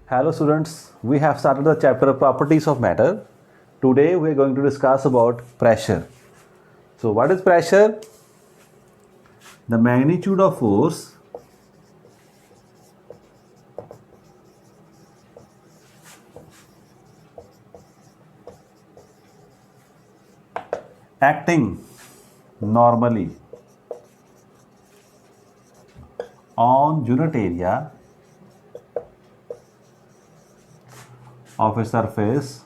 Hello students, we have started the chapter properties of matter. Today we are going to discuss about pressure. So what is pressure? The magnitude of force acting normally on unit area of a surface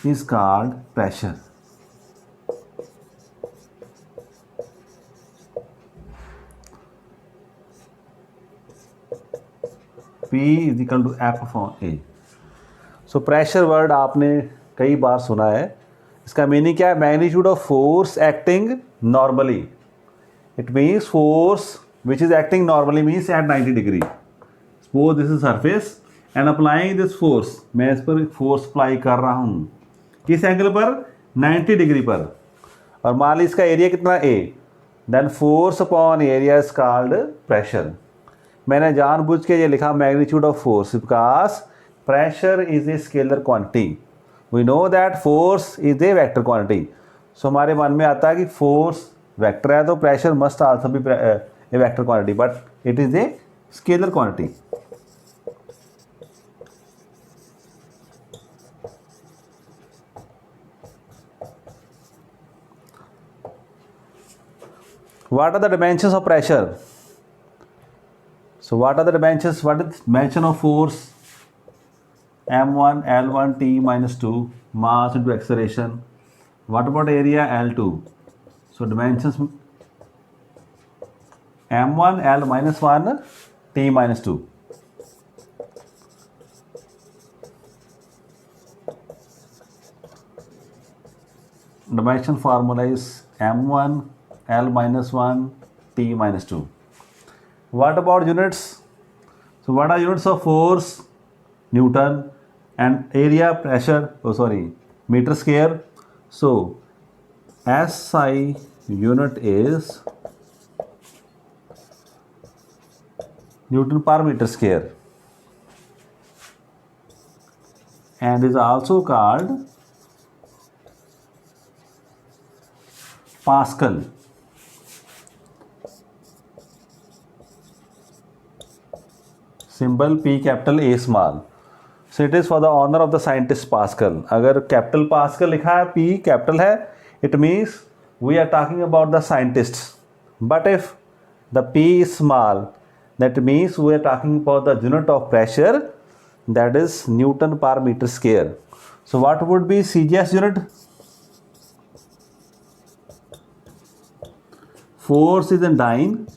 is called pressure. P is equal to F upon A. So pressure word आपने कई बार सुना है. इसका meaning क्या है? Magnitude of force acting normally. It means force which is acting normally means at 90 degree. Suppose this is surface and applying this force. मैं इस पर फोर्स अप्लाई कर रहा हूँ किस एंगल पर? 90 डिग्री पर. और मान ली इसका एरिया कितना? A. Then force upon area is called pressure. मैंने जानबूझ के ये लिखा magnitude of force because pressure is a scalar quantity. We know that force is a vector quantity. So हमारे मन में आता है कि force vector है तो pressure must also be a vector quantity, but it is a scalar quantity. What are the dimensions of pressure? So what are the dimensions? What is dimension of force? M1 L1 T minus 2 mass into acceleration. What about area? L2. So dimensions M1 L minus 1 T minus 2. Dimension formula is M1 L minus 1 T minus 2. What about units? So what are units of force? Newton. And area, pressure, meter square. So SI unit is Newton per meter square and is also called Pascal. Symbol P capital A small. So it is for the honor of the scientist Pascal. अगर capital pascal लिखा है, P capital है, it means we are talking about the scientists. But if the P is small, that means we are talking about the unit of pressure, that is Newton per meter square. So what would be CGS unit? Force is in dyne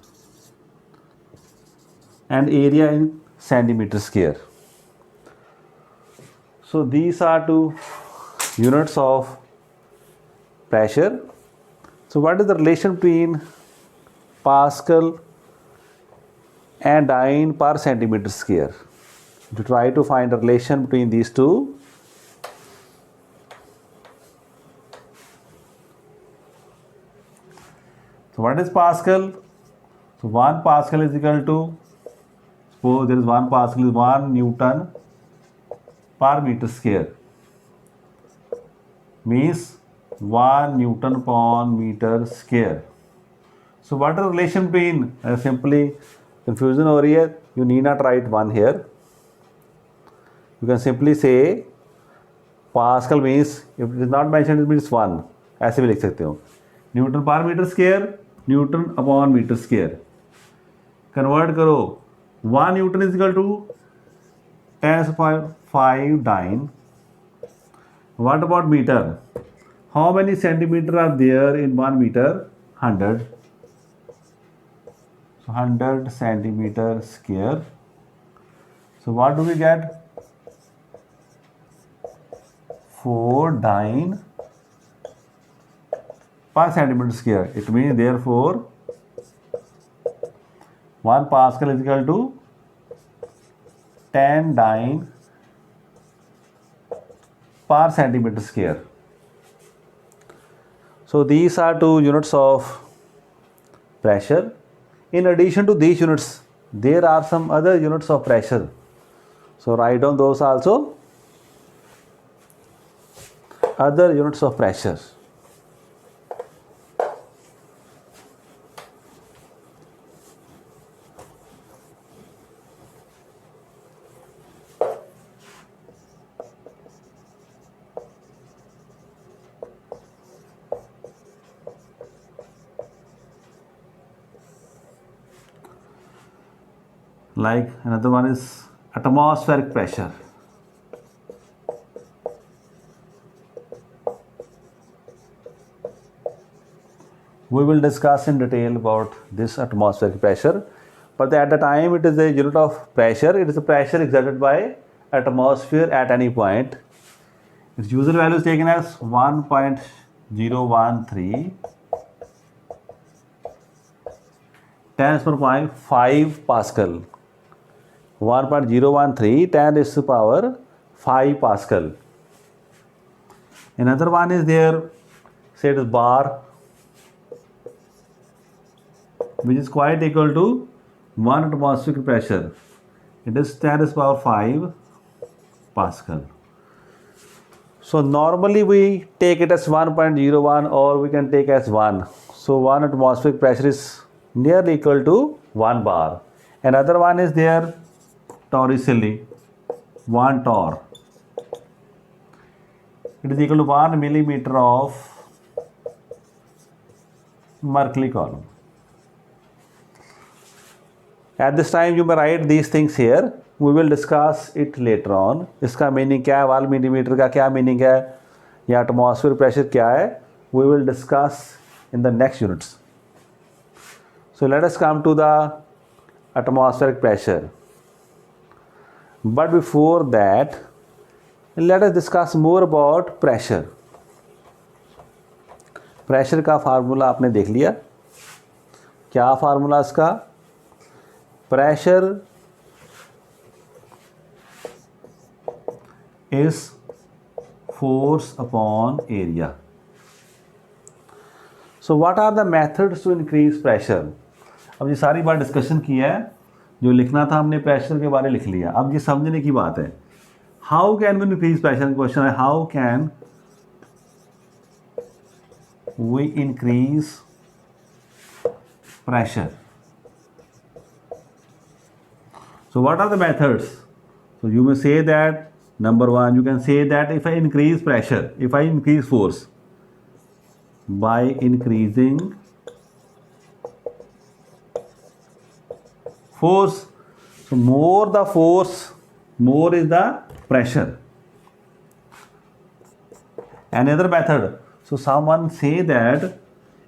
and area in centimeter square. So these are two units of pressure. So what is the relation between Pascal and dyne per centimeter square? To try to find a relation between these two. So what is Pascal? So 1 Pascal is equal to, suppose there is 1 Pascal is 1 Newton per meter square, means 1 Newton upon meter square. So what is the relation between? Simply confusion over here. You need not write 1 here. You can simply say Pascal means, if it is not mentioned, it means 1. ऐसे भी लिख सकते हो. Newton per meter square, Newton upon meter square. Convert करो. 1 Newton is equal to 10⁵ dyne. What about meter? How many centimeters are there in 1 meter? 100. So 100 centimeter square. So what do we get? 4 dyne per centimeter square. It means therefore 1 Pascal is equal to 10 dyne per centimeter square. So these are two units of pressure. In addition to these units, there are some other units of pressure. So write down those also. Other units of pressure. Like another one is atmospheric pressure. We will discuss in detail about this atmospheric pressure, but at the time it is a unit of pressure. It is the pressure exerted by atmosphere at any point. Its usual value is taken as 1.013 10 to the power 5 Pascal. 1.013 10 to the power 5 Pascal. Another one is there, say it is bar, which is quite equal to 1 atmospheric pressure. It is 10 to the power 5 Pascal. So normally we take it as 1.01 or we can take as 1. So 1 atmospheric pressure is nearly equal to 1 bar. Another one is there, torricelli, 1 torr. It is equal to 1 millimeter of Mercalli column. At this time you may write these things here. We will discuss it later on. इसका meaning क्या है, 1 millimetre का क्या meaning है, या atmosphere pressure क्या है, we will discuss in the next units. So let us come to the atmospheric pressure. But before that, let us discuss more about pressure. Pressure का फार्मूला आपने देख लिया. क्या फार्मूला इसका? Pressure is force upon area. So what are the methods to increase pressure? अब ये सारी बात डिस्कशन किया है, जो लिखना था हमने प्रेशर के बारे में लिख लिया. अब ये समझने की बात है, how can we increase pressure. Question है, how can we increase pressure. So what are the methods? So you may say that number one, you can say that if I increase pressure, if I increase force by increasing force, so more the force, more is the pressure. Another method, so someone say that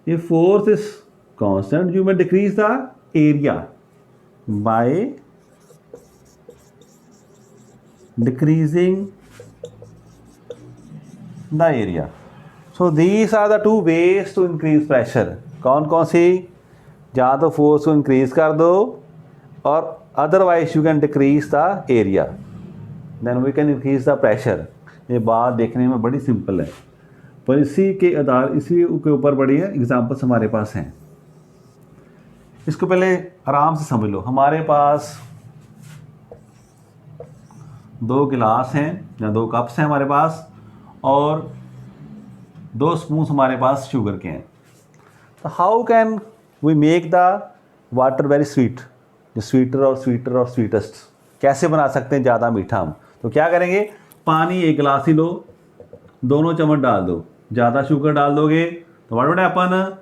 if force is constant, you may decrease the area by decreasing the area. So these are the two ways to increase pressure. कौन कौन सी? या तो force को increase कर दो और otherwise you can decrease the area, then we can increase the pressure. ये बात देखने में बड़ी सिंपल है, पर इसी के ऊपर बड़ी एग्जांपल्स हमारे पास हैं. इसको पहले आराम से समझ लो. हमारे पास 2 गिलास हैं या 2 कप्स हैं हमारे पास, और 2 स्पून हमारे पास शुगर के हैं. तो how can we make the water very sweet, sweeter और स्वीटर और स्वीटेस्ट, कैसे बना सकते हैं ज़्यादा मीठा हम? तो क्या करेंगे, पानी 1 गिलास ही लो, दोनों चम्मच डाल दो, ज़्यादा शुगर डाल दोगे तो व्हाट वुड हैपन,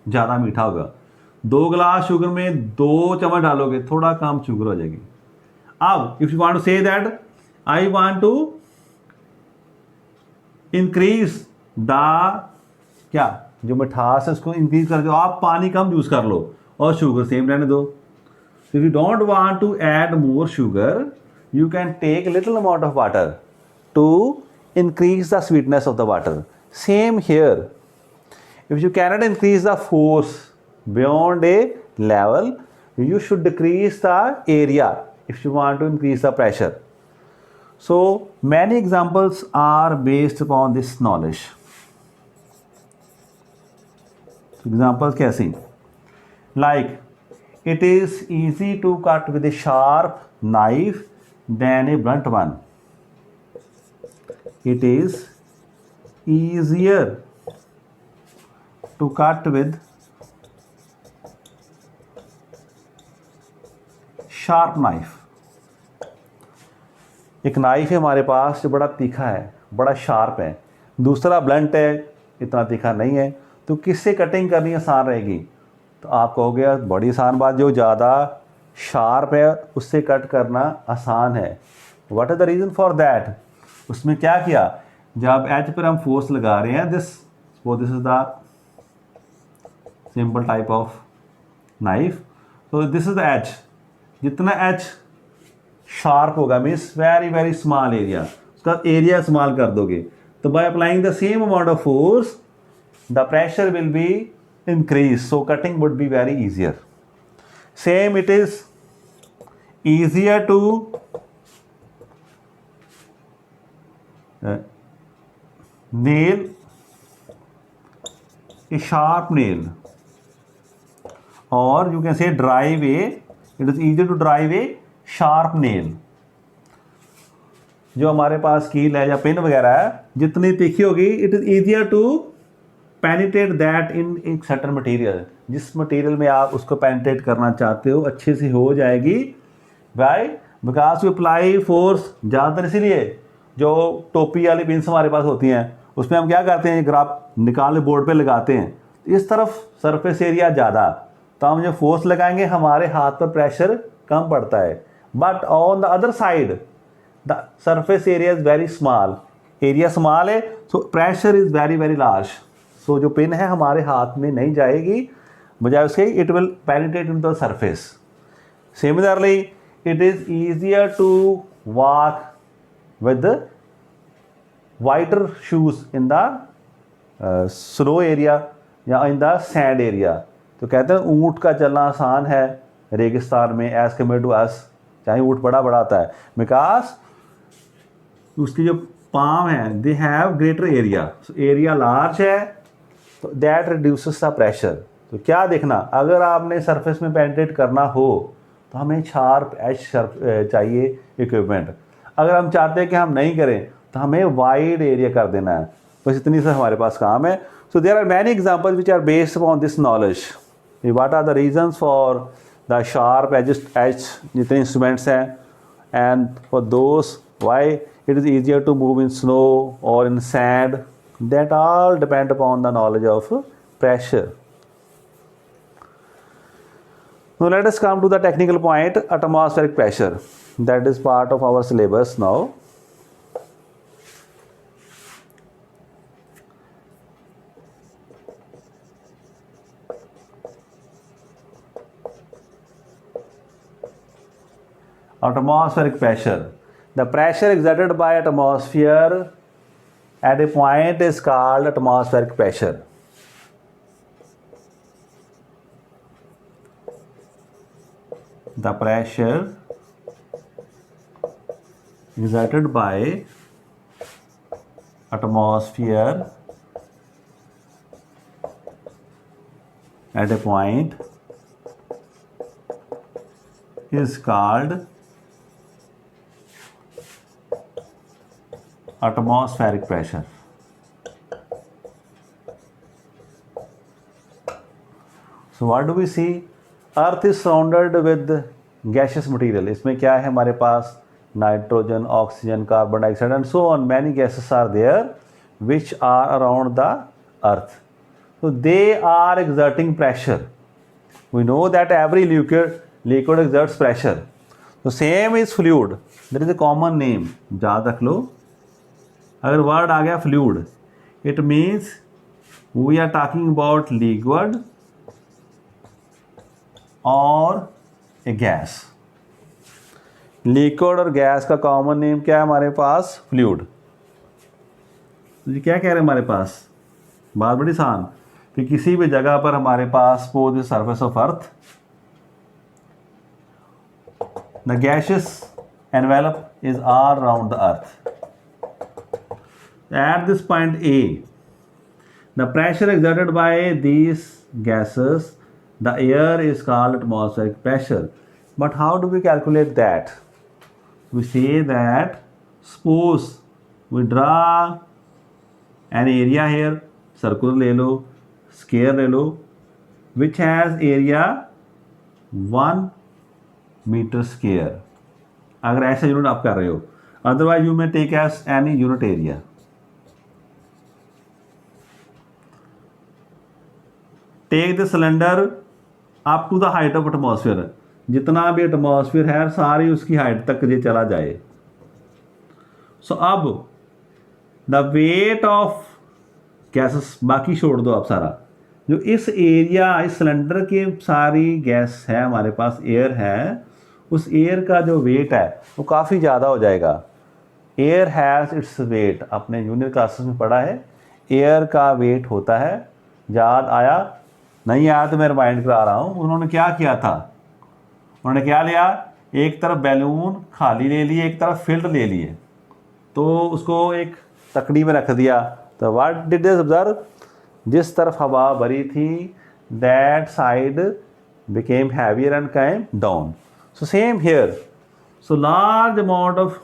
ज़्यादा मीठा होगा. 2 गिलास शुगर में 2 चम्मच डालोगे, थोड़ा कम शुगर हो जाएगी. अब if you want to say that I want to increase the क्या, जो मिठास है उसको इंक्रीज कर दो, आप पानी कम यूज कर लो और शुगर सेम रहने दो. If you don't want to add more sugar, you can take a little amount of water to increase the sweetness of the water. Same here. If you cannot increase the force beyond a level, you should decrease the area if you want to increase the pressure. So many examples are based upon this knowledge. So examples कैसे? Like it is easy to cut with a sharp knife than a blunt one. It is easier to cut with sharp knife. एक knife है हमारे पास जो बड़ा तीखा है, बड़ा शार्प है, दूसरा ब्लंट है, इतना तीखा नहीं है, तो किससे कटिंग करनी आसान रहेगी? तो आप कहोगे बड़ी आसान बात, जो ज़्यादा शार्प है उससे कट करना आसान है. What is the reason for that? उसमें क्या किया, जब एज पर हम फोर्स लगा रहे हैं, this is the simple type of knife, तो दिस इज द एज. जितना एच शार्प होगा means very very small area, उसका एरिया स्मॉल कर दोगे, तो by applying the same amount of force the pressure will be increase, so cutting would be very easier. Same, it is easier to nail a sharp nail, or you can say it is easier to drive a sharp nail. जो हमारे पास कील है या pin वगैरह है, जितनी तीखी होगी, it is easier to penetrate that in एक सर्टन मटेरियल. जिस मटेरियल में आप उसको पेनिट्रेट करना चाहते हो अच्छे से हो जाएगी. Why? Because you apply force ज़्यादातर. इसीलिए जो टोपी वाली पिन्स हमारे पास होती हैं उसमें हम क्या करते हैं, ग्राफ निकाल बोर्ड पे लगाते हैं, इस तरफ सरफेस एरिया ज़्यादा, तो हम जो फोर्स लगाएंगे हमारे हाथ पर प्रेशर कम पड़ता है. But on the other side the surface area is very small, area small है, so pressure is very very large. So जो पिन है हमारे हाथ में नहीं जाएगी, बजाय उसके it will penetrate in the surface. Similarly it is easier to walk with wider shoes in the snow area या इन द सैंड एरिया. तो कहते हैं ऊँट का चलना आसान है रेगिस्तान में एज़ कम्पेयर टू अस, चाहे ऊँट बड़ा बड़ा आता है, बिकॉज उसकी जो पाम है they have greater area, area large है, तो दैट रिड्यूसेस द प्रेशर. तो क्या देखना, अगर आपने सरफेस में पेनिट्रेट करना हो तो हमें शार्प एज चाहिए इक्विपमेंट. अगर हम चाहते हैं कि हम नहीं करें तो हमें वाइड एरिया कर देना है. बस इतनी सा हमारे पास काम है. So there are many examples which are based upon this knowledge. What are the reasons for the sharp edge जितने इंस्ट्रूमेंट्स हैं, and for those why it is easier to move in snow or in sand. That all depend upon the knowledge of pressure. Now let us come to the technical point, atmospheric pressure. That is part of our syllabus now. Atmospheric pressure. The pressure exerted by atmosphere at a point is called atmospheric pressure. The pressure exerted by atmosphere at a point is called atmospheric pressure. So what do we see? Earth is surrounded with gaseous material. इसमें क्या है हमारे पास, nitrogen, oxygen, carbon dioxide and so on. Many gases are there which are around the earth. So they are exerting pressure. We know that every liquid exerts pressure. So same is fluid. There is a common name. याद रख लो. अगर word आ गया fluid, it means we are talking about liquid और a gas. Liquid और gas का common name क्या है हमारे पास? फ्लूइड. तो ये क्या कह रहे हैं हमारे पास, बात बड़ी आसान, कि किसी भी जगह पर हमारे पास suppose the surface of earth, the gases envelope is all around the earth. At this point A, the pressure exerted by these gases the air is called atmospheric pressure. But how do we calculate that? We say that suppose we draw an area here, circular ले लो, square ले लो, which has area 1 meter square. अगर ऐसा unit आप कर रहे हो, otherwise you may take as any unit area. Take the cylinder up to the height of atmosphere. जितना भी एटमॉस्फेयर है सारी उसकी हाइट तक ये चला जाए. सो अब द वेट ऑफ गैसेस बाकी छोड़ दो आप सारा. जो इस एरिया इस सिलेंडर के सारी गैस है हमारे पास, एयर है, उस एयर का जो वेट है वो काफ़ी ज़्यादा हो जाएगा. Air has its weight. आपने जूनियर क्लासेस में पढ़ा है एयर का वेट होता है. याद आया? नहीं आया तो मैं रिमाइंड करा रहा हूँ. उन्होंने क्या किया था? उन्होंने क्या लिया? एक तरफ बैलून खाली ले लिए, एक तरफ फिल्ड ले लिए, तो उसको एक तकड़ी में रख दिया. तो व्हाट डिड दे ऑब्जर्व? जिस तरफ हवा भरी थी that side became heavier and came down. So same here. So large amount of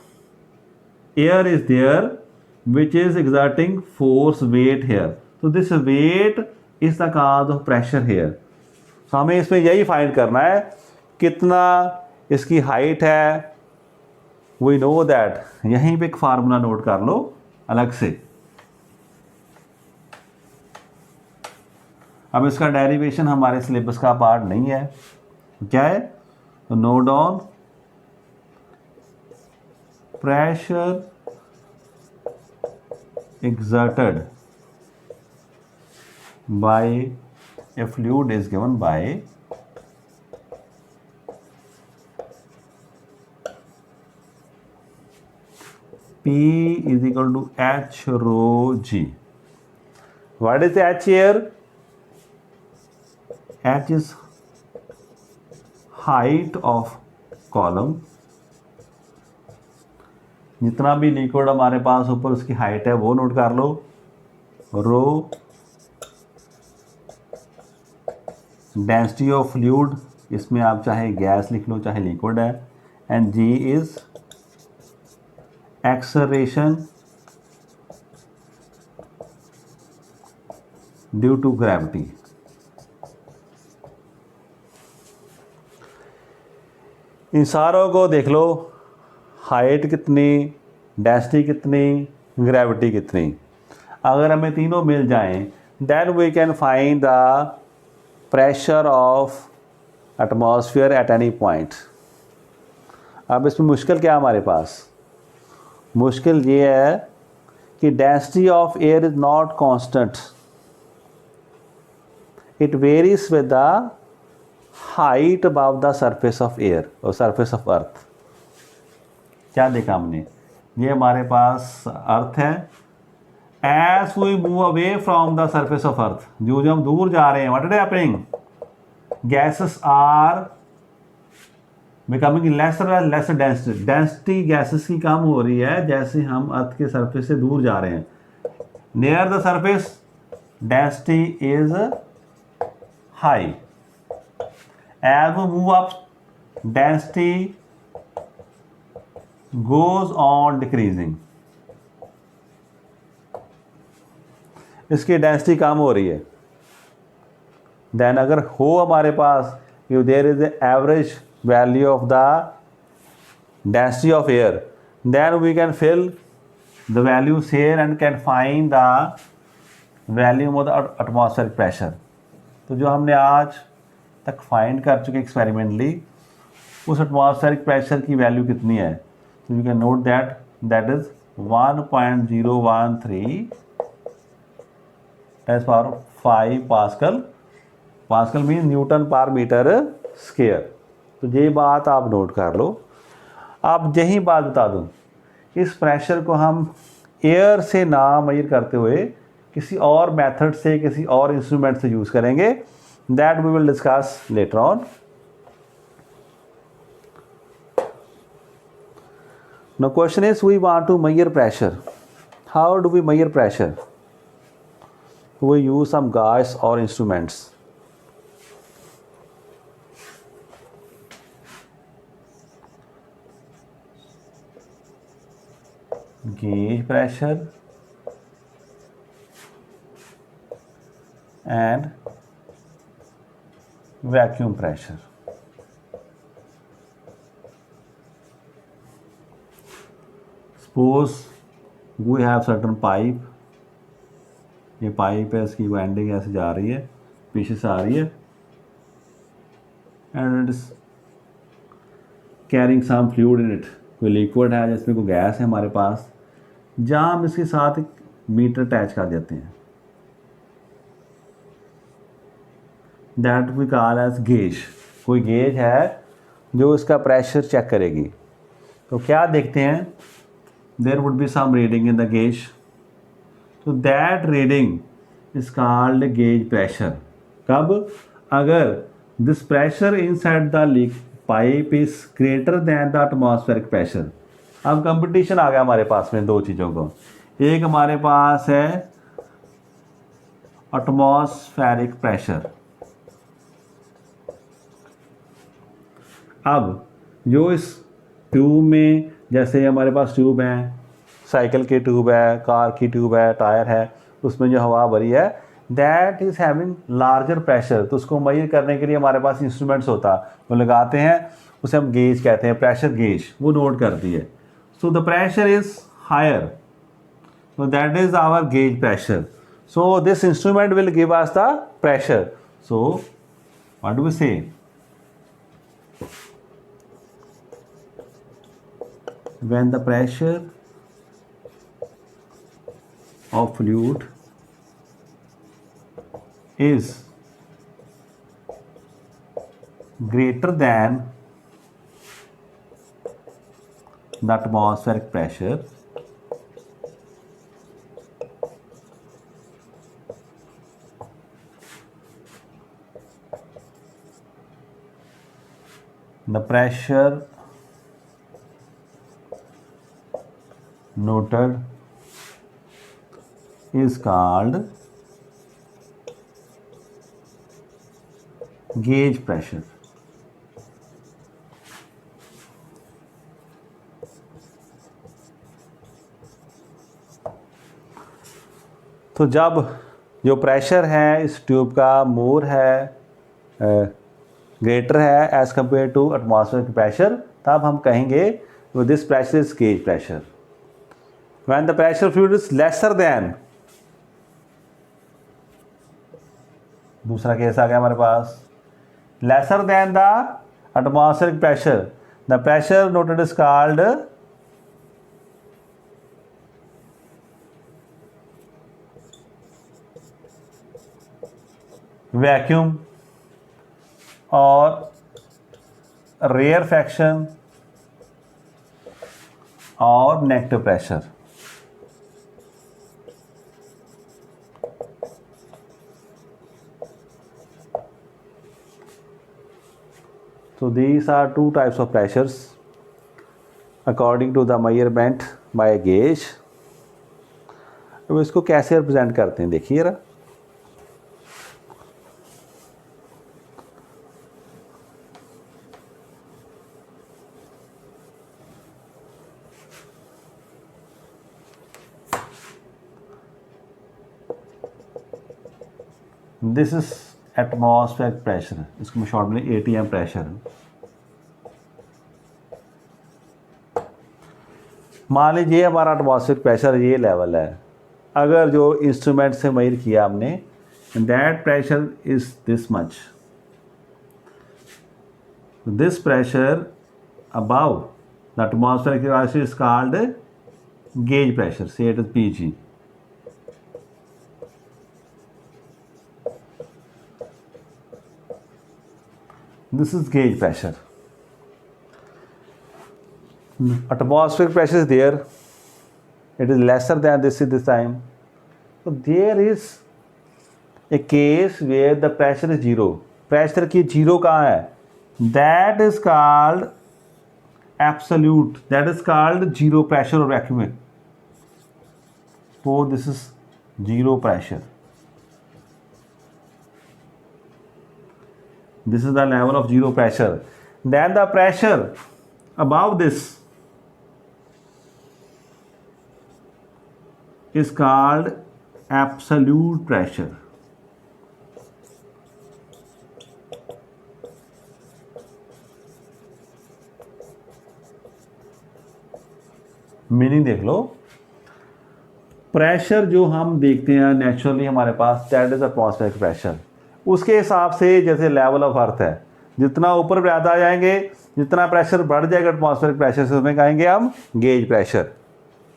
air is there which is exerting force weight here. So this weight is the cause of pressure here. So हमें इसमें यही find करना है कितना इसकी height है. We know that. यहीं पे एक फार्मूला नोट कर लो अलग से. अब इसका डेरिवेशन हमारे सिलेबस का पार्ट नहीं है. क्या है? तो note down pressure exerted by a fluid is given by P is equal to H rho G. What is the H here? H is height of column. जितना भी लिक्विड हमारे पास ऊपर उसकी हाइट है वो नोट कर लो. रो डेंसिटी ऑफ फ्लूइड, इसमें आप चाहे गैस लिख लो चाहे लिक्विड है. And g is acceleration due to gravity. इन सारों को देख लो. हाइट कितनी, डेंसिटी कितनी, ग्रेविटी कितनी. अगर हमें तीनों मिल जाएं then we can find the pressure of atmosphere at any point. अब इसमें मुश्किल क्या हमारे पास? मुश्किल ये है कि density of air is not constant. It varies with the height above the surface of air और सरफेस ऑफ अर्थ. क्या देखा हमने? ये हमारे पास अर्थ है. As we move away from the surface of earth, जो हम दूर जा रहे हैं, what is happening? Gases are becoming lesser and lesser density. Density gases की कम हो रही है जैसे हम अर्थ के सरफेस से दूर जा रहे हैं. Near the surface density is high. As we move up density goes on decreasing. इसकी डेंसिटी कम हो रही है. देन अगर हो हमारे पास if there is an average value of the density of air, then we can fill the values here and can find the value of the atmospheric pressure. तो जो हमने आज तक फाइंड कर चुके एक्सपेरिमेंटली, उस एटमॉस्फेरिक प्रेशर की value कितनी है? So you can note that is 1.013 as per 5 Pascal. Pascal means Newton per meter square. तो ये बात आप नोट कर लो. आप यही बात बता दूँ, इस प्रेशर को हम एयर से ना मेजर करते हुए किसी और मेथड से, किसी और इंस्ट्रूमेंट से यूज़ करेंगे. That we will discuss later on. Now question is, we want to measure pressure. How do we measure pressure? We use some gauge or instruments. gauge pressure and vacuum pressure. Suppose we have certain pipe, ये pipe है, इसकी winding ऐसे जा रही है, पीछे से आ रही है, and it is carrying some fluid in it, कोई लिक्विड है जिसमें कोई गैस है हमारे पास, जहाँ हम इसके साथ एक मीटर अटैच कर देते हैं, that we call as gauge. कोई गेज है जो इसका प्रेशर चेक करेगी। तो क्या देखते हैं, there would be some reading in the gauge, तो that reading is called gauge pressure. कब? अगर this pressure inside the leak pipe is greater than the atmospheric pressure. अब कंपटीशन आ गया हमारे पास में दो चीज़ों को, एक हमारे पास है एटमॉस्फेरिक प्रेशर। अब जो इस ट्यूब में, जैसे हमारे पास ट्यूब हैं, साइकिल की ट्यूब है, कार की ट्यूब है, टायर है, उसमें जो हवा भरी है, that is having larger pressure. तो उसको मेजर करने के लिए हमारे पास इंस्ट्रूमेंट्स होता, वो लगाते हैं, उसे हम गेज कहते हैं, प्रेशर गेज, वो नोट करती है। So the pressure is higher, so that is our gauge pressure. So this instrument will give us the pressure. So what do we say? When the pressure of fluid is greater than the atmospheric pressure, the pressure noted is called gauge pressure. तो जब जो pressure है इस tube का मोर है, greater है as compare to atmospheric pressure, तब हम कहेंगे this pressure is gauge pressure. When the pressure fluid is lesser than, दूसरा केस आ गया हमारे पास, lesser than the atmospheric pressure, the pressure noted is called vacuum और रेयरफेक्शन और negative pressure. So these are two types of pressures according to the measurement by a gauge। अब इसको कैसे रिप्रेजेंट करते हैं देखिए जरा। दिस इज एटमॉस्फेरिक प्रेशर, इसको मैं शॉर्ट में ATM प्रेशर। मान लीजिए हमारा एटमॉस्फेरिक प्रेशर ये लेवल है, अगर जो इंस्ट्रूमेंट से मेजर किया हमने, that pressure is this much, this pressure above the atmospheric pressure is called gauge pressure, say it is PG। This is gauge pressure. Atmospheric pressure is there. It is lesser than this time. So there is a case where the pressure is zero. Pressure की zero कहाँ है? That is called absolute. That is called zero pressure or vacuum. So this is zero pressure. This is the level of zero pressure. Then the pressure above this is called absolute pressure. Meaning देख लो, pressure जो हम देखते हैं naturally हमारे पास, that is atmospheric pressure. उसके हिसाब से जैसे लेवल ऑफ अर्थ है, जितना ऊपर ज़्यादा जाएंगे, जितना प्रेशर बढ़ जाएगा एटमॉस्फेरिक प्रेशर से, उसमें कहेंगे हम गेज प्रेशर।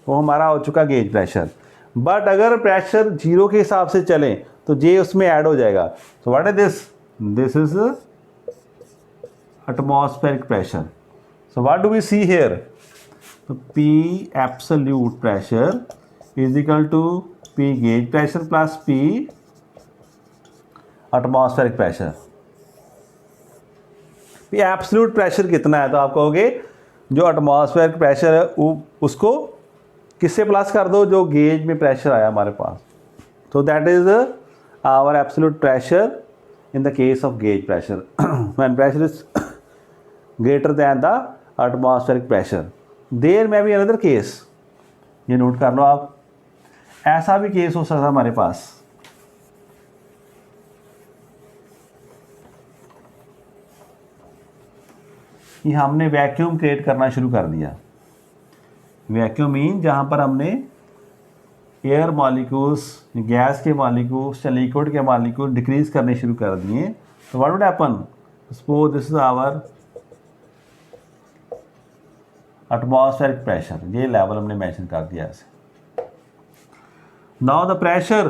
वो हमारा हो चुका गेज प्रेशर। बट अगर प्रेशर जीरो के हिसाब से चलें तो जे उसमें ऐड हो जाएगा। So what is this? This is atmospheric pressure. So what do we see here? तो P absolute pressure is equal to P gauge pressure plus P atmospheric pressure। P absolute pressure कितना है? तो आप कहोगे जो atmospheric pressure है उसको किससे प्लस कर दो? जो गेज में प्रेशर आया हमारे पास। तो that is our absolute pressure in the case of gauge pressure when pressure is greater than the atmospheric pressure। There में भी अनदर केस, ये नोट कर लो आप, ऐसा भी केस हो सकता है हमारे पास कि हमने वैक्यूम क्रिएट करना शुरू कर दिया। वैक्यूम मीन जहाँ पर हमने एयर मॉलिक्यूल्स, गैस के मॉलिक्यूल्स या लिक्विड के मॉलिक्यूल डिक्रीज करने शुरू कर दिए। तो what would happen? Suppose this is our atmospheric pressure, ये लेवल हमने मेंशन कर दिया ऐसे। Now the pressure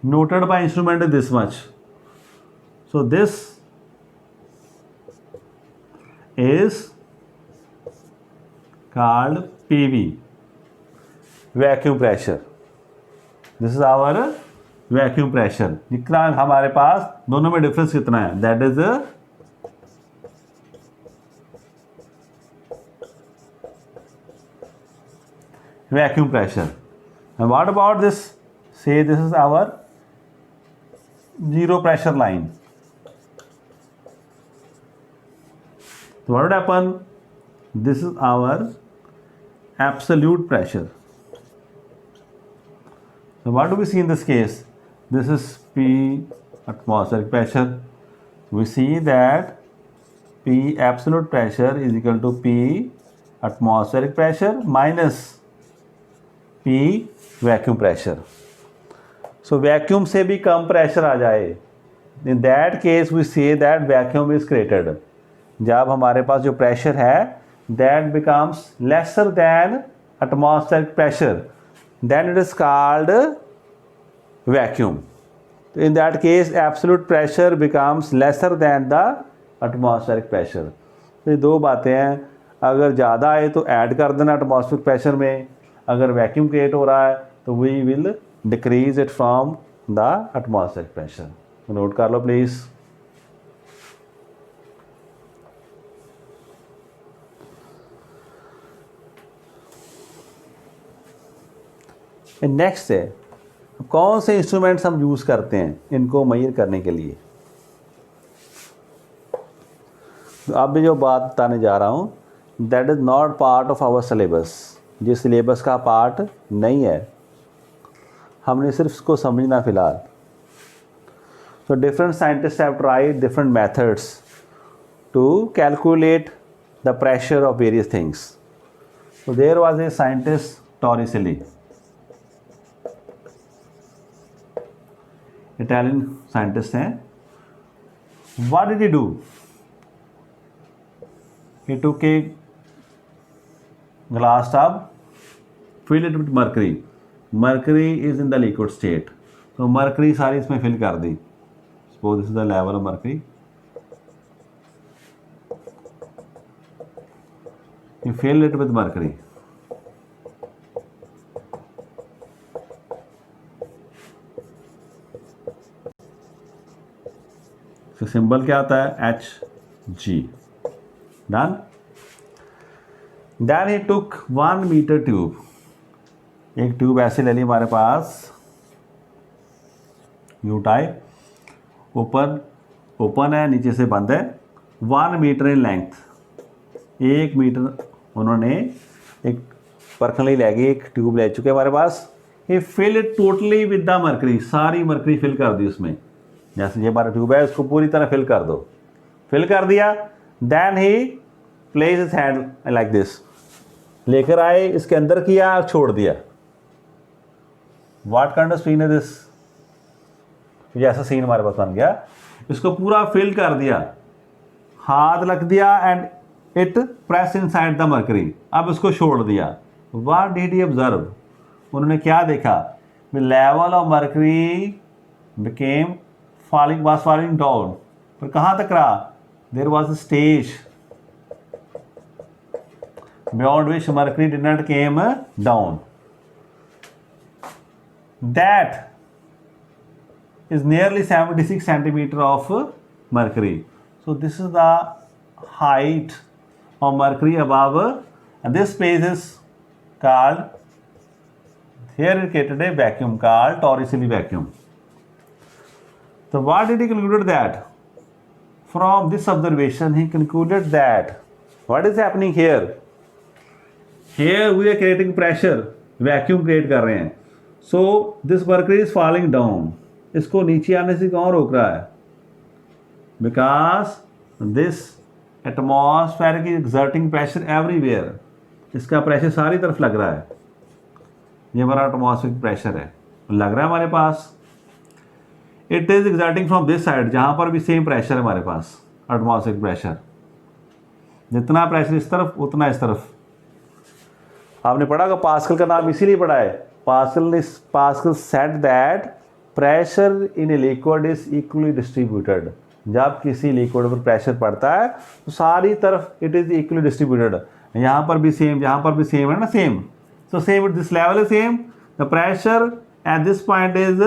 noted by instrument is this much. So this is called PV, vacuum pressure. This is our vacuum pressure. जितना हमारे पास दोनों में डिफरेंस कितना है? That is vacuum pressure। And what about this? Say this is our zero pressure line। So what would happen? This is our absolute pressure। So what do we see in this case? This is P atmospheric pressure। We see that P absolute pressure is equal to P atmospheric pressure minus P vacuum pressure. So vacuum से भी कम pressure आ जाए, in that case we say that vacuum is created. जब हमारे पास जो pressure है that becomes lesser than atmospheric pressure, then it is called vacuum. तो in that case absolute pressure becomes lesser than the atmospheric pressure. तो ये दो बातें हैं, अगर ज़्यादा आए तो ऐड कर देना एटमॉस्फेरिक प्रेशर में, अगर वैक्यूम क्रिएट हो रहा है तो we will decrease it from the atmospheric pressure. Note कर लो प्लीज। नेक्स्ट है, कौन से इंस्ट्रूमेंट्स हम यूज करते हैं इनको मेजर करने के लिए। तो अब भी जो बात बताने जा रहा हूँ that is not part of our syllabus, जो सिलेबस का पार्ट नहीं है, हमने सिर्फ इसको समझना फिलहाल। So different scientist have tried different methods to calculate the pressure of various things. So there was a scientist Torricelli, Italian scientist हैं। What did he do? He took a glass tub, fill it with mercury। mercury is in the liquid state, so mercury सारी इसमें fill कर दी। suppose this is the level of mercury। you fill it with mercury। so symbol क्या आता है? Hg। Done. Then he took 1 meter tube, एक tube ऐसे ले ली हमारे पास यू टाइप, ओपन है, नीचे से बंद है, 1 मीटर इन लेंथ, 1 मीटर उन्होंने एक परखने ले गई, एक ट्यूब ले चुके हमारे पास। ये fill totally with the mercury, सारी मरकरी फिल कर दी उसमें। जैसे ये हमारा ट्यूब है उसको पूरी तरह फिल कर दो, फिल कर दिया। Then he place his hand like this, लेकर आए, इसके अंदर किया और छोड़ दिया। व्हाट काइंड ऑफ सीन है दिस? ये ऐसा सीन हमारे पास बन गया, इसको पूरा फिल कर दिया, हाथ रख दिया and it press inside the mercury. अब उसको छोड़ दिया। What did he observe? उन्होंने क्या देखा? The level of mercury became falling, was falling down. पर कहाँ तक रहा? There was a stage beyond which mercury did not came down, that is nearly 76 centimeter of mercury. So this is the height of mercury above, and this space is called, here it created a vacuum called Torricelli vacuum. So what did he conclude? That from this observation he concluded that what is happening here? Here we are creating pressure, vacuum create कर रहे हैं. So this mercury is falling down. इसको नीचे आने से कौन रोक रहा है? Because this atmospheric is exerting pressure everywhere, इसका प्रेशर सारी तरफ लग रहा है। ये हमारा एटमॉस्फेरिक प्रेशर है, लग रहा है हमारे पास। It is exerting from this side, जहाँ पर भी सेम प्रेशर है हमारे पास, एटमॉस्फेरिक प्रेशर। जितना प्रेशर इस तरफ उतना इस तरफ। आपने पढ़ा होगा, पास्कल का नाम इसीलिए पढ़ा है। Pascal said that pressure in a liquid is equally distributed. जब किसी लिक्विड पर प्रेशर पड़ता है तो सारी तरफ इट इज इक्वली डिस्ट्रीब्यूटेड। यहाँ पर भी सेम, यहाँ पर भी सेम है ना, same. So same it this level is same, the pressure at this point is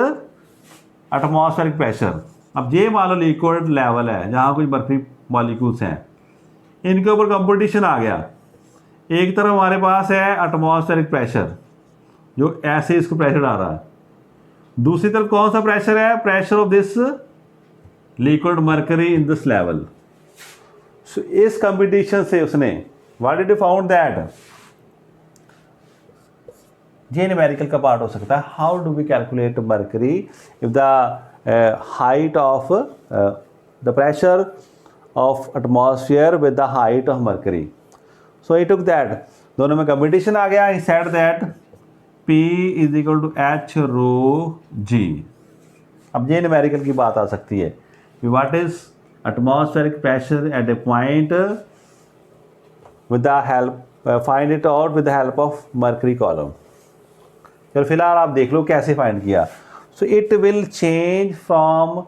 atmospheric pressure. अब ये मान लो लिक्विड लेवल है जहाँ कुछ मरकरी मॉलिक्यूल्स हैं, इनके ऊपर कंपटीशन आ गया। एक तरफ हमारे पास है एटमॉस्फेरिक प्रेशर जो ऐसे इसको प्रेशर आ रहा है, दूसरी तरफ कौन सा प्रेशर है? Pressure of this liquid mercury in this level. So इस कंपटीशन से उसने what did he found that, ये न्यूमेरिकल का पार्ट हो सकता है। How do we calculate mercury if the height of the pressure of atmosphere with the height of mercury. So he took that, दोनों में कंपटीशन आ गया। He said that P is equal to h rho g. अब ये numerical की बात आ सकती है कि what is atmospheric pressure at a point with the help, find it out with the help of mercury column. चलो फिलहाल आप देख लो कैसे फाइंड किया। So it will change from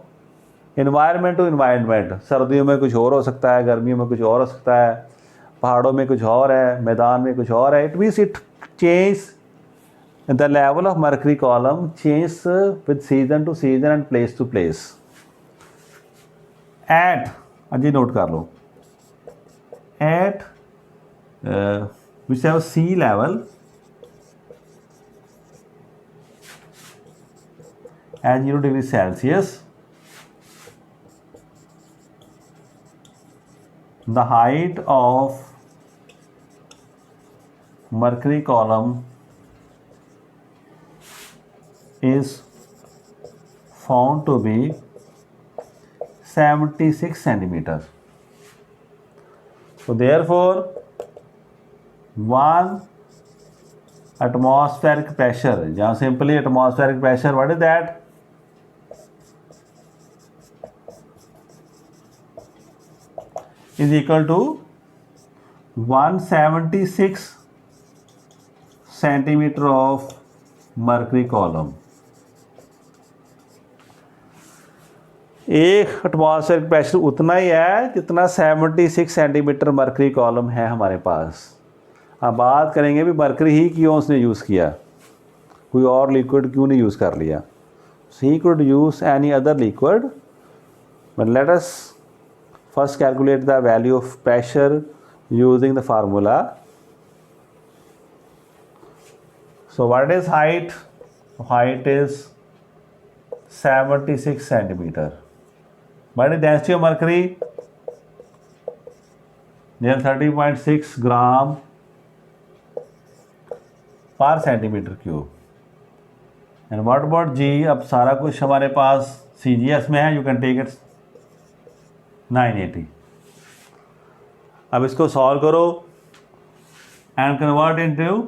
environment to environment. सर्दियों में कुछ और हो सकता है, गर्मियों में कुछ और हो सकता है, पहाड़ों में कुछ और है, मैदान में कुछ और है। It means it change the level of mercury column changes with season to season and place to place. At, अजी नोट कर लो, at which have sea level at 0 degrees Celsius, the height of mercury column is found to be 76 centimeters. So therefore, one atmospheric pressure, जहाँ simply atmospheric pressure, what is that? Is equal to 176 centimeter of mercury column. एक atmospheric pressure उतना ही है जितना 76 centimetre mercury column है हमारे पास। अब बात करेंगे भी मरकरी ही क्यों उसने यूज़ किया, कोई और लिक्विड क्यों नहीं यूज़ कर लिया। So he could use any other liquid, but let us first calculate the value of pressure using the formula. So what is height? Height is 76 centimeter. What is density of mercury? Near 30.6 gram पर centimetre cube. And what about g, अब सारा कुछ हमारे पास CGS में है, you can take it 980। अब इसको solve करो एंड कन्वर्ट इनटू,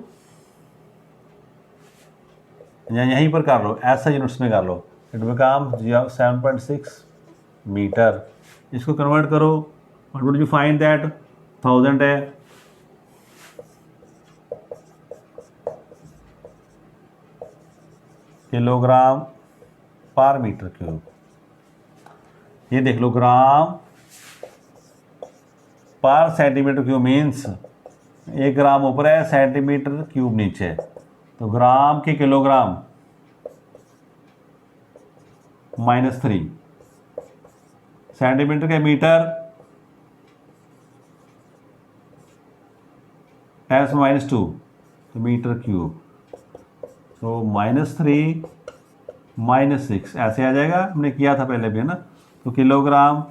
यहीं पर कर लो, ऐसा यूनिट्स में कर लो, इट बिकम 7.6 मीटर। इसको कन्वर्ट करो, what would you find that, 1000 है, किलोग्राम पर मीटर क्यूब। ये देख लो, ग्राम पर सेंटीमीटर क्यूब मीन्स 1 ग्राम ऊपर है, सेंटीमीटर क्यूब नीचे है, तो ग्राम के किलोग्राम -3, सेंटीमीटर के मीटर S -2, तो मीटर क्यूब, तो -3 -6 ऐसे आ जाएगा, हमने किया था पहले भी, है ना। तो किलोग्राम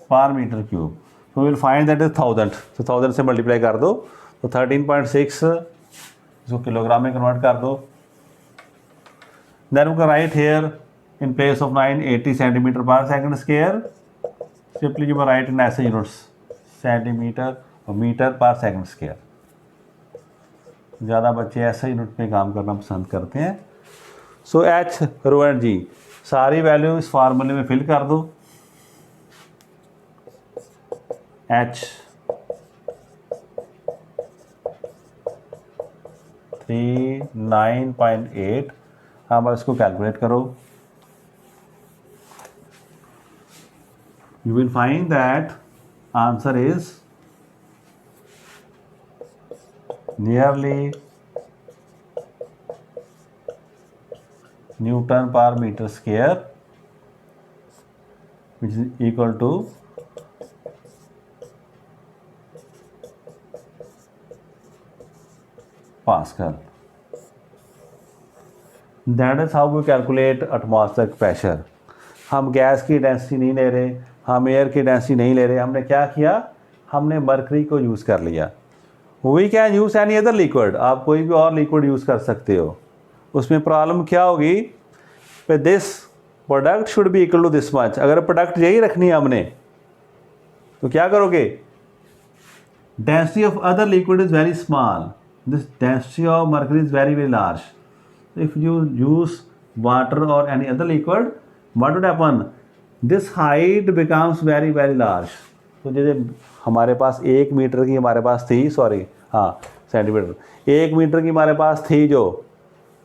पर मीटर क्यूब, तो विल फाइंड दैट इज 1000, तो 1000 से मल्टीप्लाई कर दो, तो 13.6 इसको किलोग्राम में कन्वर्ट कर दो। Then we can write here in place of 980 centimetre पर second square, simply you write in ऐसे यूनिट्स, सेंटीमीटर और मीटर पर सेकंड स्क्वायर। ज़्यादा बच्चे ऐसे यूनिट में काम करना पसंद करते हैं। सो H, रो एंड G सारी वैल्यू इस फार्मूले में फिल कर दो। H 39.8, अब इसको कैलकुलेट करो, you will find that answer is nearly Newton per meter square, which is equal to Pascal. That is how we calculate atmospheric pressure. हम गैस की डेंसिटी नहीं ले रहे, हम एयर की डेंसिटी नहीं ले रहे, हमने क्या किया, हमने मरकरी को यूज़ कर लिया। We can use any other liquid, आप कोई भी और लिक्विड यूज़ कर सकते हो। उसमें प्रॉब्लम क्या होगी, पे this product should be equal to this much. अगर प्रोडक्ट यही रखनी है हमने, तो क्या करोगे, density of other liquid is very small, this density of mercury is very very large. If you use water और any other liquid, what would happen, this height becomes very very large. तो जैसे हमारे पास 1 metre की हमारे पास थी, sorry हाँ centimetre, 1 metre की हमारे पास थी जो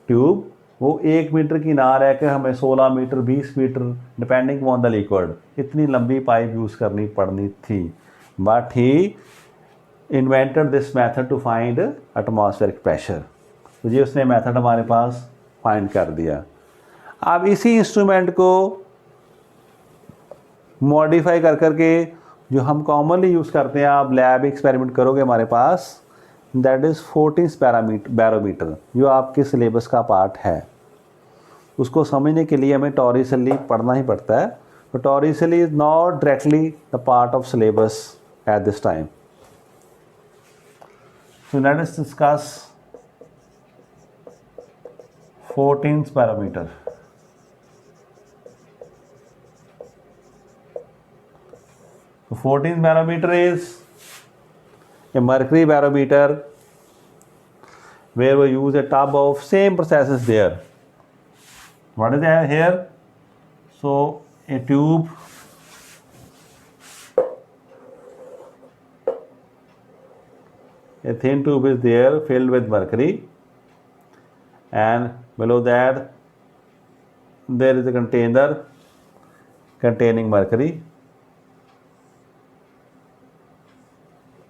ट्यूब, वो 1 मीटर की ना रह के हमें 16 metre 20 metre depending on the liquid इतनी लंबी पाइप यूज़ करनी पड़नी थी। But he invented this method to find atmospheric pressure, तो ये उसने मेथड हमारे पास फाइंड कर दिया। अब इसी इंस्ट्रूमेंट को मॉडिफाई कर करके जो हम कॉमनली यूज़ करते हैं, आप लैब एक्सपेरिमेंट करोगे हमारे पास, दैट इज़ 14 बैरोमीटर, जो आपके सिलेबस का पार्ट है। उसको समझने के लिए हमें टॉरिसली पढ़ना ही पड़ता है, तो Torricelli is not directly the part of syllabus at this time. So let us discuss 14 barometer. So 14th barometer is a mercury barometer where we use a tub of same processes there. What is there here? So a tube, a thin tube is there filled with mercury, and below that there is a container containing mercury.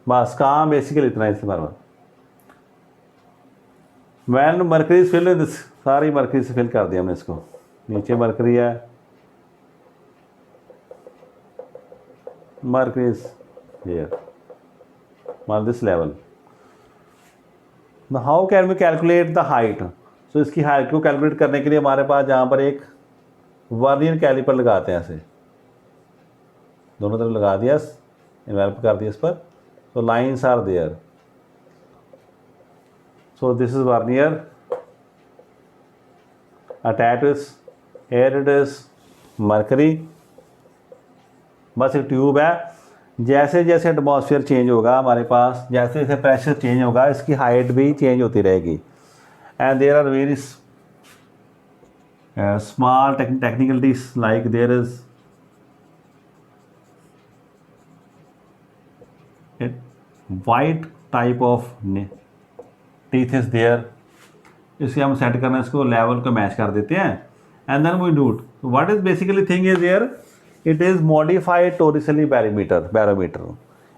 बस काम basically इतना है इस्तेमाल। When mercury fill in this, सारी mercury से fill कर दिया हमने इसको, नीचे मरकरी है, mercury is here on this level. How can we calculate the height, so इसकी हाइट को कैलकुलेट करने के लिए हमारे पास यहाँ पर एक वर्नियर कैलिपर लगाते हैं, ऐसे दोनों तरफ लगा दिया, इन्वेल्प कर दिया इस पर, so lines are there, So this is vernier, attached is, here it is mercury, बस एक ट्यूब है। जैसे जैसे एटमॉस्फेयर चेंज होगा हमारे पास, जैसे जैसे प्रेशर चेंज होगा, इसकी हाइट भी चेंज होती रहेगी। And there are very small technicalities, like there is white type of teeth is there. इसे हम सेट करना, इसको लेवल को मैच कर देते हैं, and then we do it. What is basically thing is there, it is modified torricelli barometer,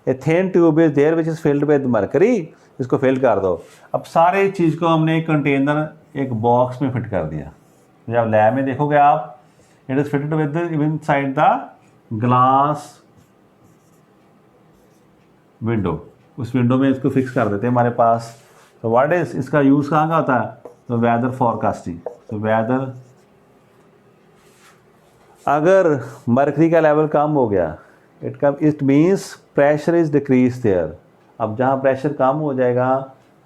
a thin tube is there which is filled with mercury, इसको fill कर दो। अब सारे चीज़ को हमने एक कंटेनर, एक बॉक्स में फिट कर दिया। जब लैब में देखोगे आप, it is fitted with inside the glass window, उस विंडो में इसको फिक्स कर देते हैं हमारे पास। तो व्हाट इज इसका यूज़ कहाँ का होता है, तो वेदर फॉरकास्टिंग। तो वेदर, अगर मर्करी का लेवल कम हो गया, it means pressure is decrease there. अब जहाँ प्रेशर कम हो जाएगा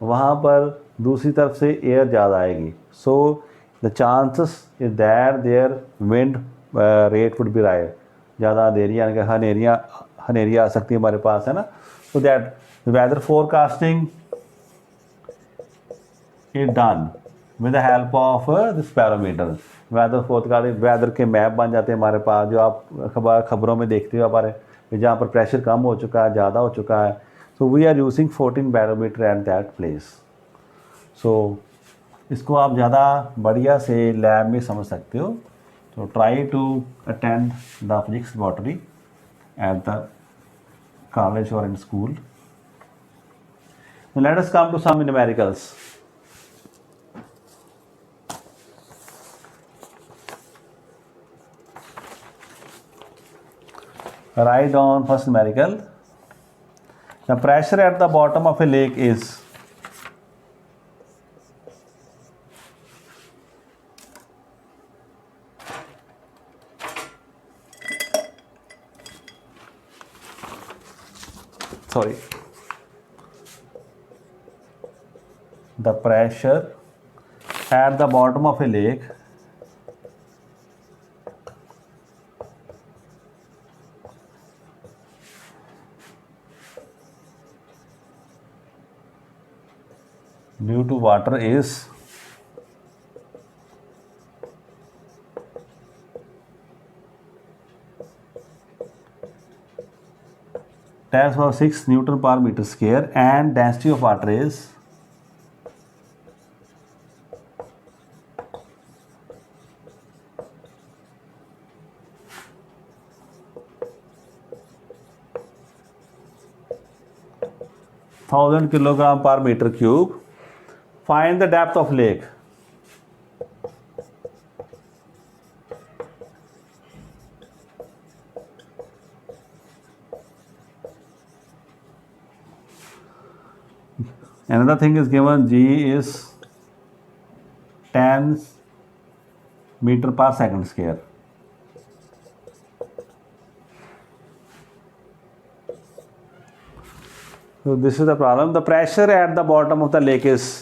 वहाँ पर दूसरी तरफ से एयर ज़्यादा आएगी, so the chances is that their wind rate would be rise, ज़्यादा अंधेरी यानी कि हनेरी आ सकती है हमारे पास, है ना। So that weather forecasting is done with the help of this barometer. Weather forecasting, weather के मैप बन जाते हैं हमारे पास, जो आप खबरों में देखते हो हमारे, जहाँ पर प्रेशर कम हो चुका है, ज़्यादा हो चुका है। So we are using 14 barometer at that place. So इसको आप ज़्यादा बढ़िया से लैब में समझ सकते हो। तो try to attend the physics laboratory at the college और in school. Let us come to some numericals. Write down first numerical. The pressure at the bottom of a lake is, the pressure at the bottom of a lake due to water is 10⁶ Newton per meter square, and density of water is thousand kilogram per meter cube. Find the depth of lake. Another thing is given, G is 10 meter per second square. So this is the problem. The pressure at the bottom of the lake is,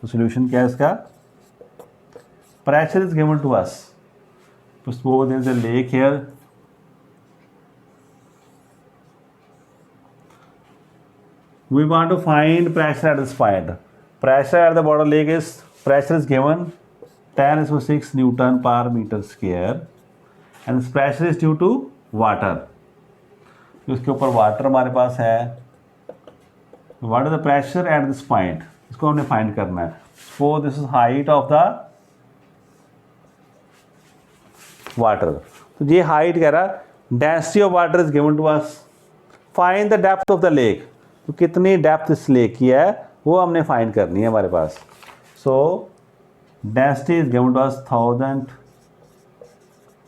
तो solution क्या है इसका? Pressure is given to us. Suppose there is a lake here. We want to find pressure at this point. Pressure at the bottom lake is, pressure is given 10⁶ Newton per meter square, and this pressure is due to water. इसके ऊपर water हमारे पास है. What is the pressure at this point? इसको हमने find करना है. So this is height of the water. तो ये हाइट कह रहा, density of water is given to us. Find the depth of the lake. तो कितनी डेप्थ इस लेक की है वो हमने फाइंड करनी है हमारे पास. So density is given to us 1000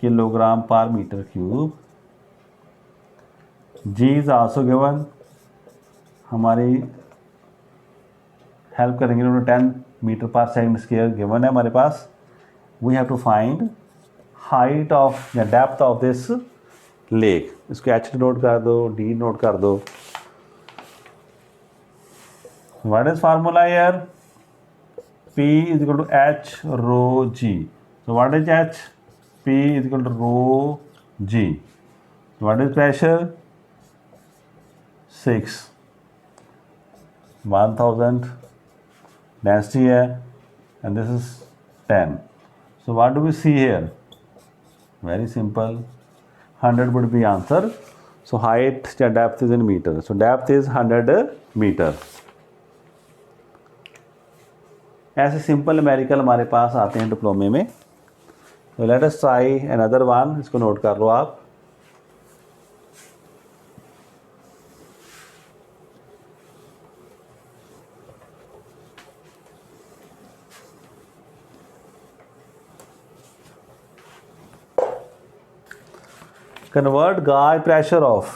kilogram पर metre cube. G is also given, हमारी हेल्प करेंगे उन्होंने. 10 मीटर पर सेकंड स्क्वायर गिवन है हमारे पास. We have to find height of या डेप्थ ऑफ दिस लेक. इसको एच नोट कर दो, डी नोट कर दो. What is formula here? P is equal to H rho G. So what is H? P is equal to rho G. What is pressure? 6. 1000 density है, and this is 10. So what do we see here? Very simple. 100 would be answer. So height या depth is in meter. So depth is 100 meter. ऐसे simple numerical हमारे पास आते हैं डिप्लोमे में. तो late us try another one. इसको note कर लो आप. Convert gauge pressure of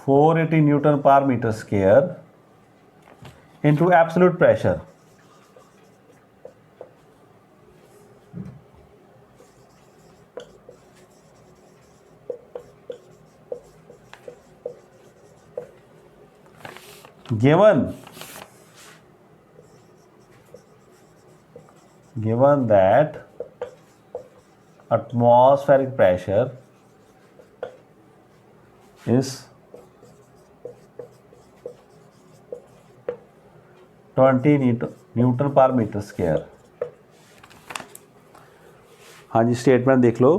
480 Newton per meter square into absolute pressure. Given that atmospheric pressure is 20 Newton per meter square. हाँ जी, स्टेटमेंट देख लो.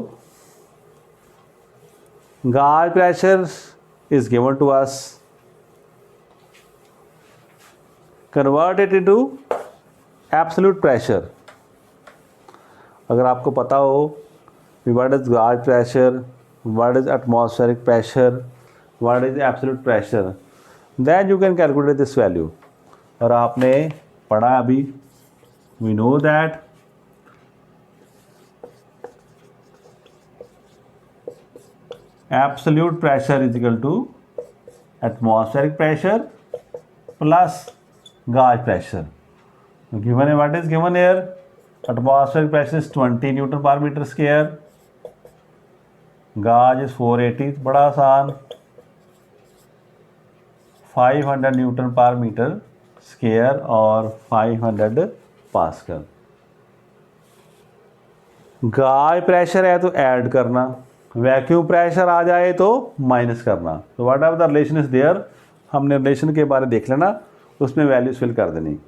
Gauge pressure is given to us. Convert it into absolute pressure. अगर आपको पता हो what is gauge pressure, what is atmospheric pressure, what is absolute pressure, then you can calculate this value. और आपने पढ़ा अभी, we know that absolute pressure is equal to atmospheric pressure plus gauge pressure. Given what is given here? Atmospheric pressure is 20 Newton per meter square. Gauge is 480. बड़ा आसान. 500 Newton per meter square और 500 pascal. गाज pressure है तो add करना, vacuum pressure आ जाए तो माइनस करना. तो what are the relation is there. हमने रिलेशन के बारे देख लेना, उसमें वैल्यूज फिल कर देनी.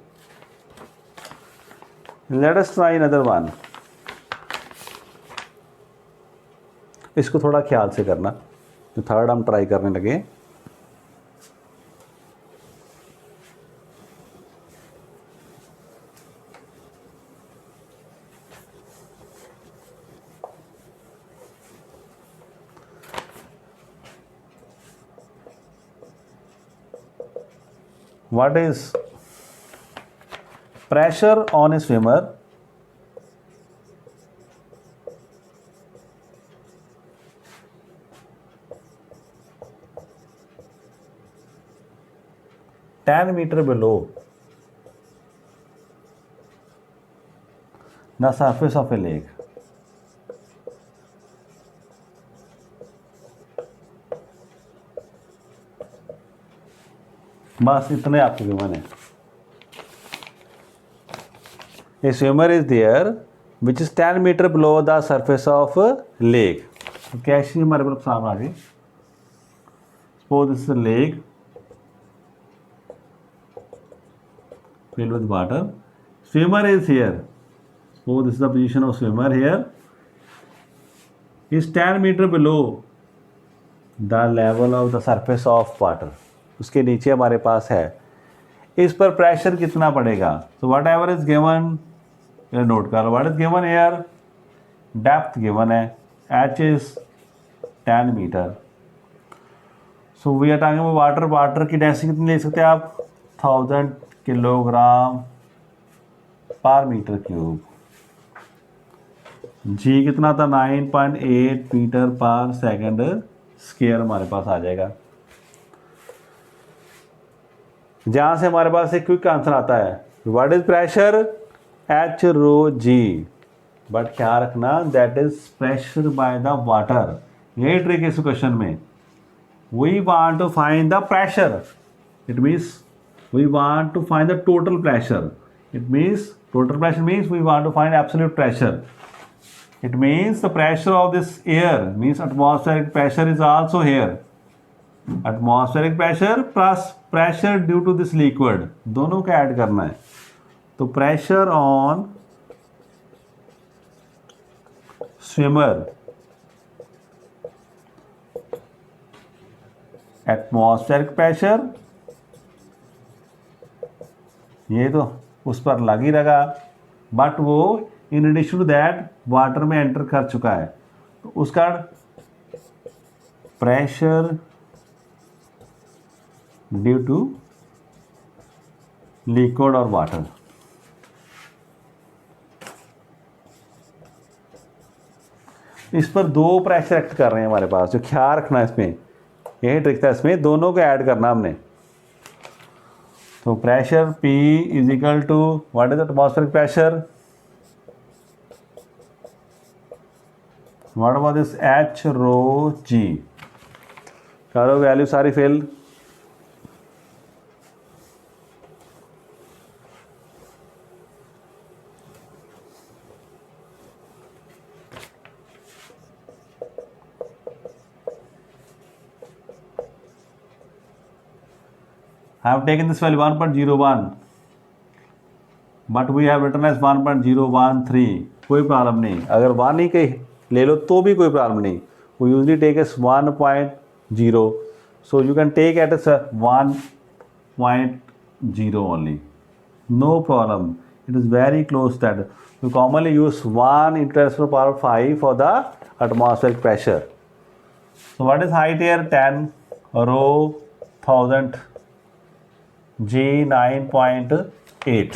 Let us try another one. इसको थोड़ा ख्याल से करना. तो थर्ड हम ट्राई करने लगे. What is pressure on a swimmer ten meter below the surface of a lake? बस इतने आपको गिवन है. A swimmer is there which is 10 meter below the surface of a lake. तो कैसे हमारे पास सामने आ गई. Suppose this is a lake filled with water. Swimmer is here. Suppose this is the position of swimmer here. Is 10 meter below the level of the surface of water. उसके नीचे हमारे पास है. इस पर प्रेशर कितना पड़ेगा. So whatever is given, note कर लो. What is given here. Depth given है, H is 10 metre. So we are talking about water. Water की डेंसिटी कितनी ले सकते हैं आप. 1000 किलोग्राम पर मीटर क्यूब. जी कितना था. 9.8 मीटर पर सेकेंड स्क्वायर हमारे पास आ जाएगा. जहाँ से हमारे पास एक क्विक आंसर आता है. What is pressure. H rho G. But क्या रखना, that is pressure by the water. यही ट्रिक इस क्वेश्चन में। We want to find the pressure, it means we want to find the total pressure. It means total pressure means we want to find absolute pressure. It means the pressure of this air means atmospheric pressure is also here. Atmospheric pressure plus pressure due to this liquid, दोनों का add करना है। तो pressure on swimmer, atmospheric pressure, ये तो उस पर लग ही रहा, बट वो in addition to that water में एंटर कर चुका है, तो उसका प्रेशर ड्यू टू लिक्विड और वाटर। इस पर दो प्रेशर एक्ट कर रहे हैं हमारे पास, जो ख्याल रखना है इसमें, यही ट्रिक था, इसमें दोनों को ऐड करना हमने। तो pressure P is equal to what is atmospheric pressure, what about this H rho G, करो वैल्यू सारी फिल। I have taken this value 1.01, but we have written as 1.013. कोई प्रॉब्लम नहीं, अगर 1 ही कहीं ले लो तो भी कोई प्रॉब्लम नहीं। We usually take as 1.0, so you can take it as 1.0 only. No problem. It is very close to that. We commonly use 1 into 10 to the power 5 for the atmospheric pressure. So what is height here? 10 rho 1000 G 9.8.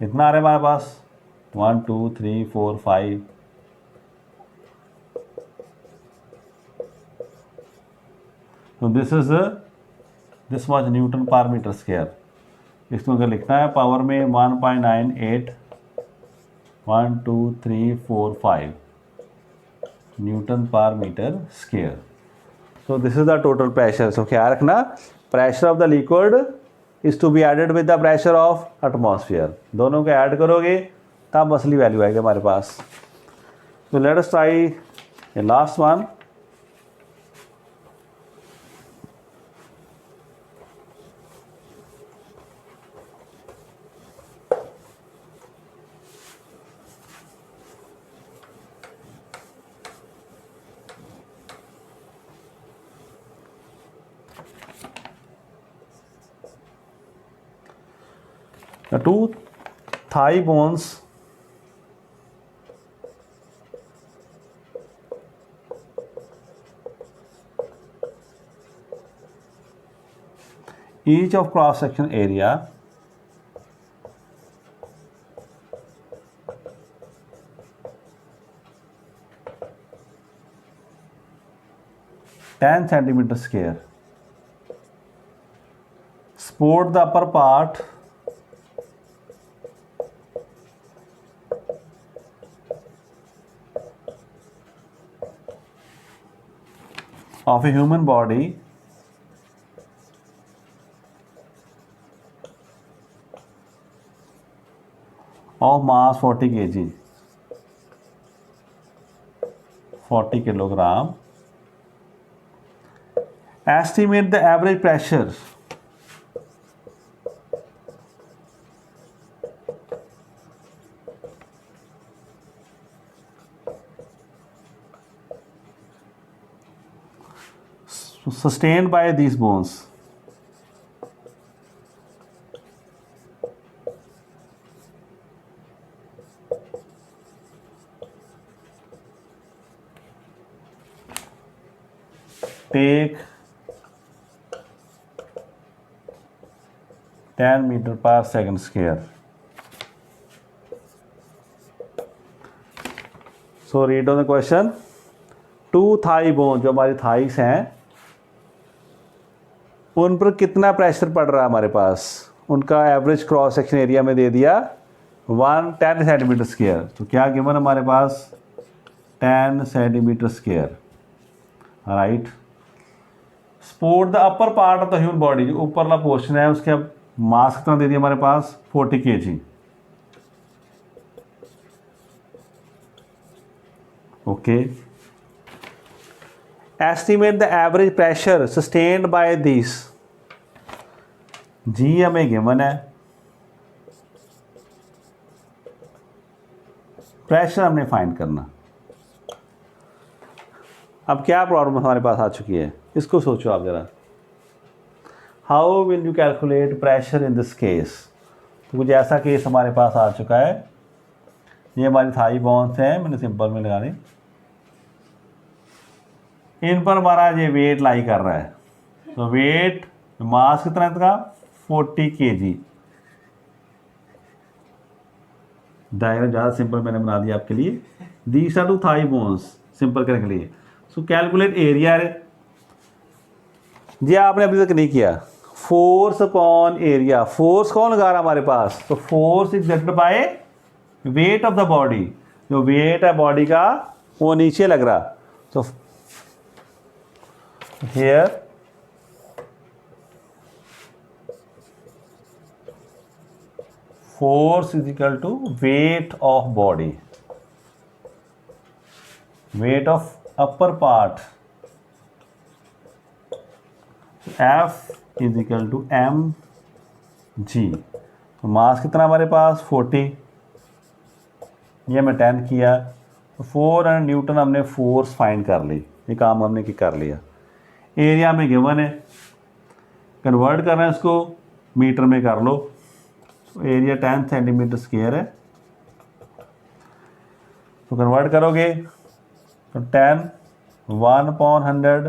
इतना आ रहा है हमारे पास 1 2 3 4 5। तो this was Newton पर metre square. इसमें अगर लिखना है पावर में 1.98 1 2 3 4 5 न्यूटन पर metre square. So this is the total pressure. So क्या रखना, pressure of the liquid is to be added with the pressure of atmosphere, दोनों को ऐड करोगे तब असली वैल्यू आएगी हमारे पास। तो late us try A last one. The two thigh bones each of cross section area (10 centimeter square) support the upper part of a human body of mass 40 kg, 40 kilogram. Estimate the average pressure sustained by these bones. Take 10 meter per second square. So read on the question. Two thigh bone, जो हमारी thighs हैं उन पर कितना pressure पड़ रहा है हमारे पास, उनका एवरेज क्रॉस सेक्शन एरिया में दे दिया 110 सेंटीमीटर स्क्वायर। तो क्या गिवन हमारे पास 10 centimetre square, right. Support the upper part of the human body, जो ऊपर वाला पोर्शन है उसके मास कितना दे दिया हमारे पास 40 kg। Okay, estimate the average pressure sustained by this, g हमें गिवन है, प्रेशर हमने फाइंड करना। अब क्या प्रॉब्लम हमारे पास आ चुकी है, इसको सोचो आप जरा। How will you calculate pressure in this case. तो कुछ ऐसा केस हमारे पास आ चुका है, ये हमारी थाई बोन्स हैं, मैंने सिंपल में लगा दी, इन पर हमारा ये वेट लाई कर रहा है। तो वेट मास कितना है इसका 40 kg। डायग्राम ज़्यादा सिंपल मैंने बना दिया आपके लिए। These are two thigh bones, simple करने के लिए। सो कैलकुलेट एरिया, जी आपने अभी तक नहीं किया। फोर्स अपॉन एरिया, फोर्स कौन लगा रहा है हमारे पास, तो force is acted by weight of the body, जो वेट है बॉडी का वो नीचे लग रहा। तो here force is equal to weight of body, weight of upper part, F is equal to mg। तो मास कितना हमारे पास 40, ये मैं 10 किया, तो 400 न्यूटन हमने फोर्स फाइंड कर ली, ये काम हमने कर लिया। एरिया में गिवन है, कन्वर्ट करना है इसको मीटर में कर लो। एरिया 10 सेंटीमीटर स्क्वायर है, तो कन्वर्ट करोगे तो 10 1/100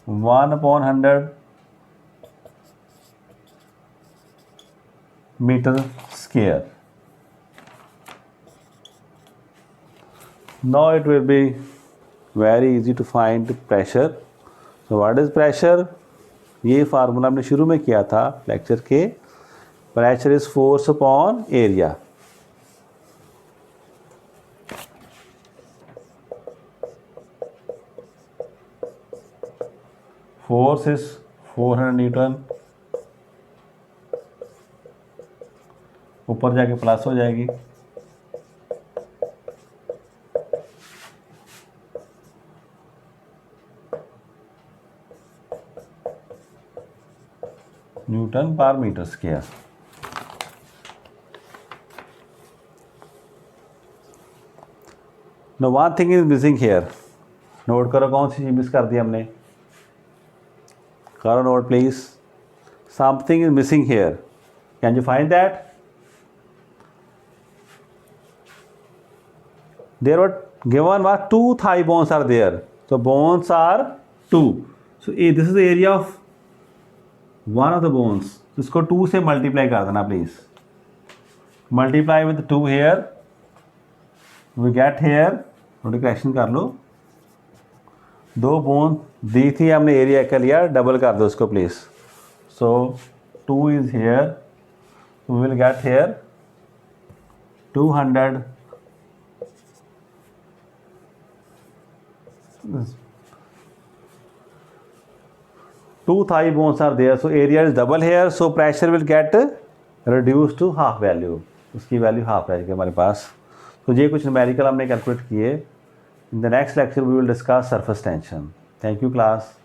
1/100 metre square. Now it will be very easy to find pressure. तो व्हाट इज प्रेशर, ये फार्मूला हमने शुरू में किया था लेक्चर के। Pressure is force upon area। Force is 400 newton, ऊपर जाके प्लस हो जाएगी। न्यूटन पर metre square. No one thing is missing here, note करो कौन सी चीज़ मिस कर दी हमने, करो note please. Something is missing here, can you find that. There were given were 2 thigh bones are there, so bones are 2, so this is the area of one of the bones, इसको 2 से multiply कर देना please. Multiply with 2 here, we get here, थोड़ी correction कर लो, 2 bone दी थी हमने, area का लिया, डबल कर दो इसको please. So 2 is here, we will get here 200 2 thigh bones are there, so area is double here, so pressure will get reduced to half value, उसकी वैल्यू हाफ रहेगी हमारे पास। तो ये कुछ न्यूमेरिकल हमने कैलकुलेट किए। In the next lecture we will discuss surface tension. Thank you class.